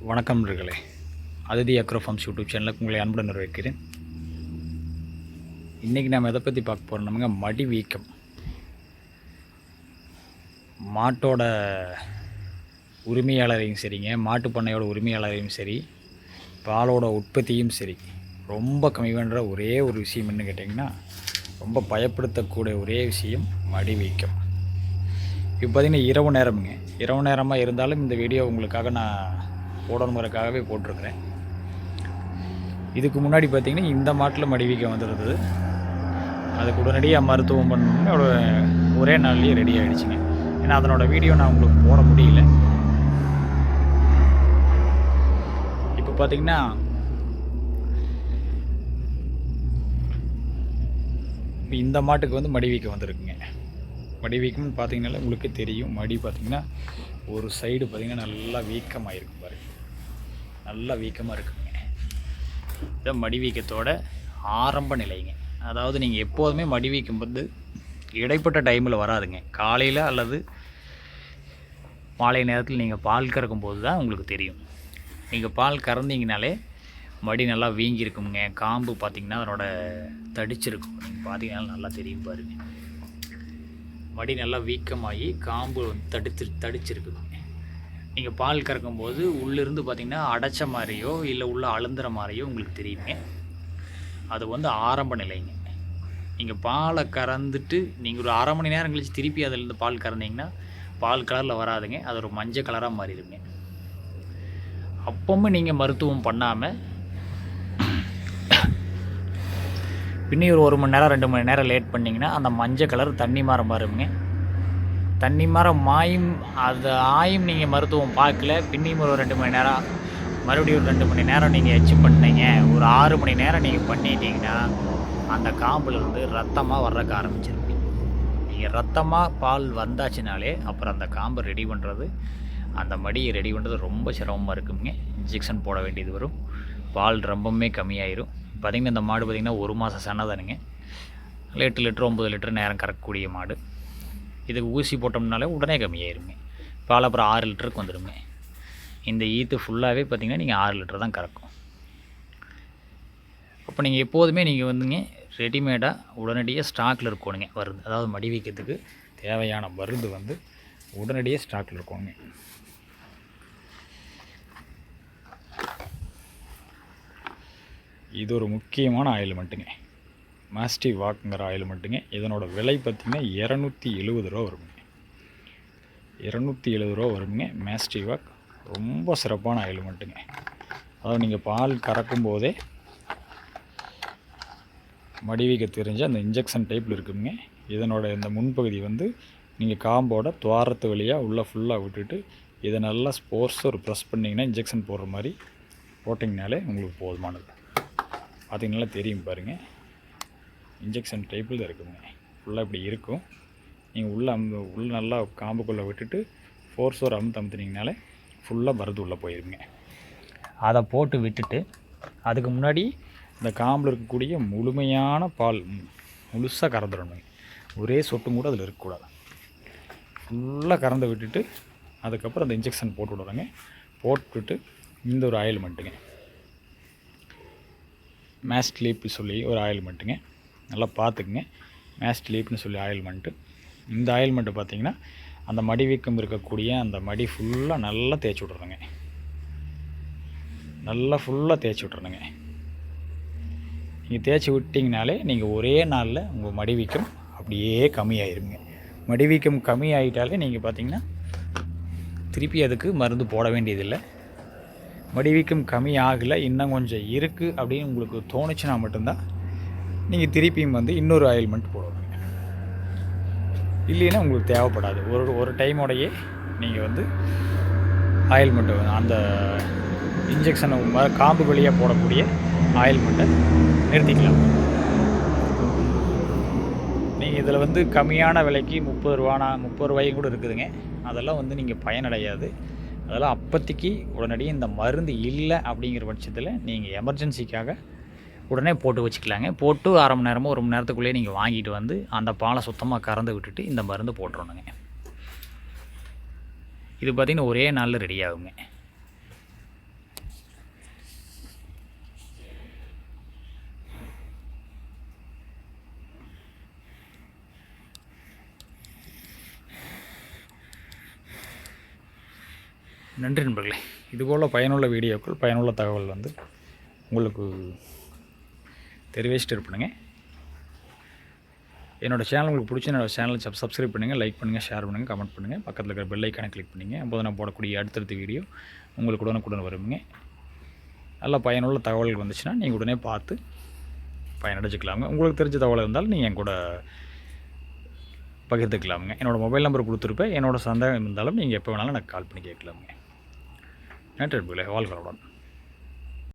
வணக்கம் நண்பர்களே. Aditi agro forms YouTube சேனலுக்கு உங்களை அன்புடன் வரவேற்கிறேன். இன்றைக்கி நம்ம எதை பற்றி பார்க்க போகிறோம்னாங்க, மடி வீக்கம். மாட்டோட உரிமையாளரையும் சரிங்க, மாட்டு பண்ணையோட உரிமையாளரையும் சரி, பாலோட உற்பத்தியும் சரி ரொம்ப கம்மி பண்ணுற ஒரே ஒரு விஷயம் என்ன கேட்டிங்கன்னா, ரொம்ப பயப்படுத்தக்கூடிய ஒரே விஷயம் மடி வீக்கம். இப்போ பார்த்திங்கன்னா இரவு நேரமாக இருந்தாலும் இந்த வீடியோ உங்களுக்காக நான் போடணுங்கிறதுக்காகவே போட்டிருக்கிறேன். இதுக்கு முன்னாடி பார்த்திங்கன்னா இந்த மாட்டில் மடி வீக்கம் வந்துருந்தது. அதுக்கு உடனடியாக மருத்துவம் பண்ணணும்னு ஒரே நாள்லேயே ரெடி ஆகிடுச்சிங்க. ஏன்னா அதனோட வீடியோ நான் உங்களுக்கு போட முடியல. இப்போ பார்த்திங்கன்னா இந்த மாட்டுக்கு வந்து மடி வீக்கம் வந்திருக்குங்க. மடி வீக்கம்னு பார்த்தீங்கன்னால உங்களுக்கு தெரியும். மடி பார்த்திங்கன்னா ஒரு சைடு பார்த்திங்கன்னா நல்லா வீக்கமாக இருக்கும் பாருங்க, நல்லா வீக்கமாக இருக்குங்க. இதான் மடி வீக்கத்தோட ஆரம்ப நிலைங்க. அதாவது நீங்கள் எப்போதுமே மடி வீக்கம் வந்து இடைப்பட்ட டைமில் வராதுங்க. காலையில் அல்லது மாலை நேரத்தில் நீங்கள் பால் கறக்கும் போது தான் உங்களுக்கு தெரியும். நீங்கள் பால் கறந்தீங்கனாலே மடி நல்லா வீங்கியிருக்குங்க. காம்பு பார்த்திங்கன்னா அதனோட தடிச்சிருக்கும். நீங்கள் பார்த்தீங்கன்னாலும் நல்லா தெரியும் பாருங்கள். மடி நல்லா வீக்கமாகி காம்பு வந்து தடிச்சிருக்குங்க. நீங்கள் பால் கறக்கும்போது உள்ளிருந்து பார்த்திங்கன்னா அடைச்ச மாதிரியோ இல்லை உள்ள அழுந்துற மாதிரியோ உங்களுக்கு தெரியுங்க. அது வந்து ஆரம்ப நிலைங்க. நீங்கள் பாலை கறந்துட்டு நீங்கள் ஒரு அரை மணி நேரம் கழித்து திருப்பி அதிலேருந்து பால் கறந்தீங்கன்னா பால் கலரில் வராதுங்க, அது ஒரு மஞ்சள் கலராக மாறிடுங்க. அப்பவும் நீங்கள் மருத்துவம் பண்ணாமல் பின்னி ஒரு மணி நேரம் 2 மணி நேரம் லேட் பண்ணிங்கன்னா அந்த மஞ்சள் கலர் தண்ணி மாற மாறுங்க. தண்ணி மரம் மாயும் அது ஆயும் நீங்கள் மருத்துவம் பார்க்கல. பின்னியும் ஒரு 2 மணி நேரம், மறுபடியும் ஒரு 2 மணி நேரம் நீங்கள் எச்சு பண்ணீங்க, ஒரு 6 மணி நேரம் நீங்கள் பண்ணிட்டீங்கன்னா அந்த காம்புலேருந்து ரத்தமாக வர்றக்க ஆரம்பிச்சிருக்கு. நீங்கள் ரத்தமாக பால் வந்தாச்சுனாலே அப்புறம் அந்த காம்பை ரெடி பண்ணுறது, அந்த மடியை ரெடி பண்ணுறது ரொம்ப சிரமமாக இருக்குங்க. இன்ஜெக்ஷன் போட வேண்டியது வரும். பால் ரொம்பவுமே கம்மியாயிரும். பார்த்திங்கன்னா இந்த மாடு பார்த்திங்கன்னா 1 மாதம் சனதானுங்க. 8 லிட்டர் 9 லிட்டர் நேரம் கறக்கக்கூடிய மாடு. இதுக்கு ஊசி போட்டோம்னாலே உடனே கம்மியாயிருங்க. பால் அப்புறம் 6 லிட்டருக்கு வந்துடுங்க. இந்த ஈத்து ஃபுல்லாகவே பார்த்திங்கன்னா நீங்கள் 6 லிட்டர் தான் கறக்கும். அப்போ நீங்கள் எப்போதுமே நீங்கள் வந்துங்க ரெடிமேடாக உடனடியாக ஸ்டாக்கில் இருக்கணுங்க மருந்து. அதாவது மடி வீக்கத்துக்கு தேவையான மருந்து வந்து உடனடியாக ஸ்டாக்கில் இருக்கணுங்க. இது ஒரு முக்கியமான ஆயில்மெண்ட்டுங்க, மாஸ்டிவ் வாக்குங்கிற ஆயில்மெண்ட்டுங்க. இதனோட விலை பார்த்திங்கன்னா 270 ரூபா வருங்க. 270 ரூபா வருங்க. மாஸ்டிவ் வாக் ரொம்ப சிறப்பான ஆயில்மெண்ட்டுங்க. அதாவது நீங்கள் பால் கறக்கும் போதே மடிவிக்க தெரிஞ்ச அந்த இன்ஜெக்ஷன் டைப்பில் இருக்குங்க. இதனோட இந்த முன்பகுதி வந்து நீங்கள் காம்போட துவாரத்து வழியாக உள்ளே ஃபுல்லாக விட்டுட்டு இதை நல்லா ஒரு ப்ரெஸ் பண்ணிங்கன்னா இன்ஜெக்ஷன் போடுற மாதிரி போட்டிங்கனாலே உங்களுக்கு போதுமானது. பார்த்திங்கனால தெரியும் பாருங்கள், இன்ஜெக்ஷன் டைப்பில் தான் இருக்குங்க. ஃபுல்லாக இப்படி இருக்கும். நீங்கள் உள்ளே நல்லா காம்புக்குள்ளே விட்டுட்டு ஒரு அமுத்தினீங்கனாலே ஃபுல்லாக மருந்து உள்ளே போயிருங்க. அதை போட்டு விட்டுட்டு அதுக்கு முன்னாடி இந்த காம்பில் இருக்கக்கூடிய முழுமையான பால் முழுசாக கறந்துடணுங்க. ஒரே சொட்டும் கூட அதில் இருக்கக்கூடாது. ஃபுல்லாக கறந்து விட்டுட்டு அதுக்கப்புறம் அந்த இன்ஜெக்ஷன் போட்டு விடுறாங்க. போட்டுவிட்டு இந்த ஒரு ஆயில்மெண்ட்டுங்க, மேஸ்ட்லீப்னு சொல்லி ஒரு ஆயில்மெண்ட்டுங்க. நல்லா பார்த்துக்குங்க, மேஸ்ட்லீப்னு சொல்லி ஆயில்மெண்ட்டு. இந்த ஆயில்மெண்ட்டு பார்த்திங்கன்னா அந்த மடி வீக்கம் இருக்கக்கூடிய அந்த மடி ஃபுல்லாக நல்லா தேய்ச்சி விட்றணுங்க. நல்லா ஃபுல்லாக தேய்ச்சி விட்றணுங்க. நீங்கள் தேய்ச்சி விட்டிங்கனாலே நீங்கள் ஒரே நாளில் உங்கள் மடி வீக்கம் அப்படியே கம்மியாயிருங்க. மடி வீக்கம் கம்மி ஆகிட்டாலே நீங்கள் பார்த்திங்கன்னா திருப்பி அதுக்கு மருந்து போட வேண்டியதில்லை. மடி வீக்கம் கம்மி ஆகலை, இன்னும் கொஞ்சம் இருக்குது அப்படின்னு உங்களுக்கு தோணுச்சுன்னா மட்டும்தான் நீங்கள் திருப்பியும் வந்து இன்னொரு ஆயில்மெண்ட் போடுவீங்க. இல்லைன்னா உங்களுக்கு தேவைப்படாது. ஒரு டைமோடையே நீங்கள் வந்து ஆயில்மெண்ட்டை அந்த இன்ஜெக்ஷனை காம்பு வழியாக போடக்கூடிய ஆயில்மெண்ட்டை நிறுத்திக்கலாம். நீங்கள் இதில் வந்து கம்மியான விலைக்கு 30 ரூபாயும் கூட இருக்குதுங்க. அதெல்லாம் வந்து நீங்கள் பயனடையாது. அதெல்லாம் அப்போதைக்கு உடனடியே இந்த மருந்து இல்லை அப்படிங்கிற பட்சத்தில் நீங்கள் எமர்ஜென்சிக்காக உடனே போட்டு வச்சுக்கலாங்க. போட்டு அரை மணி நேரமோ 1 மணி நேரத்துக்குள்ளேயே நீங்கள் வாங்கிட்டு வந்து அந்த பாலை சுத்தமாக கறந்து விட்டுட்டு இந்த மருந்து போட்டுறணுங்க. இது பார்த்திங்கன்னா ஒரே நாளில் ரெடி ஆகுங்க. நன்றி நண்பர்களே. இதுபோல் பயனுள்ள வீடியோக்கள், பயனுள்ள தகவல் வந்து உங்களுக்கு தெரிவிச்சுட்டு இருப்பேனுங்க. என்னோடய சேனல் உங்களுக்கு பிடிச்சி என்னோடய சேனலை சப்ஸ்கிரைப் பண்ணுங்கள், லைக் பண்ணுங்கள், ஷேர் பண்ணுங்கள், கமெண்ட் பண்ணுங்கள். பக்கத்தில் இருக்கிற பெல் ஐக்கானை கிளிக் பண்ணிங்க. அப்போது நான் போடக்கூடிய அடுத்தடுத்த வீடியோ உங்களுக்கு உடனுக்குடன் வருவீங்க. நல்ல பயனுள்ள தகவல்கள் வந்துச்சுன்னா நீங்கள் உடனே பார்த்து பயனடைஞ்சிக்கலாமுங்க. உங்களுக்கு தெரிஞ்ச தகவல் இருந்தாலும் நீங்கள் என் கூட பகிர்ந்துக்கலாமுங்க. என்னோடய மொபைல் நம்பர் கொடுத்துருப்பேன். என்னோடய சந்தேகம் இருந்தாலும் நீங்கள் எப்போ வேணாலும் எனக்கு கால் பண்ணி கேட்கலாமுங்க. நன்றி நண்பர்களே. வாழ்க வளமுடன்.